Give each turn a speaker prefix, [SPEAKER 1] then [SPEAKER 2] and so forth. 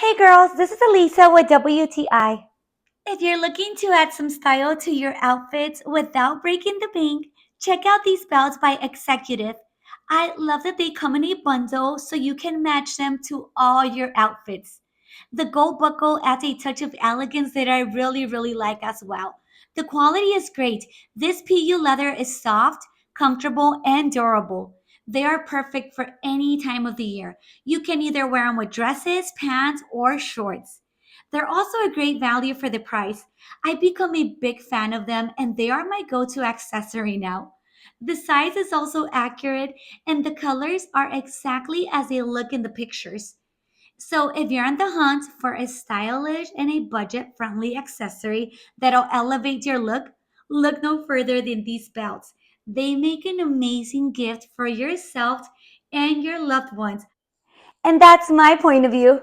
[SPEAKER 1] Hey girls, this is Elisa with WTI. If you're looking to add some style to your outfits without breaking the bank, check out these belts by Executive. I love that they come in a bundle so you can match them to all your outfits. The gold buckle adds a touch of elegance that I really like as well. The quality is great. This PU leather is soft, comfortable, and durable. They are perfect for any time of the year. You can either wear them with dresses, pants, or shorts. They're also a great value for the price. I've become a big fan of them and they are my go to accessory now. The size is also accurate and the colors are exactly as they look in the pictures. So, if you're on the hunt for a stylish and a budget friendly accessory that'll elevate your look, look no further than these belts. They make an amazing gift for yourself and your loved ones. And that's my point of view.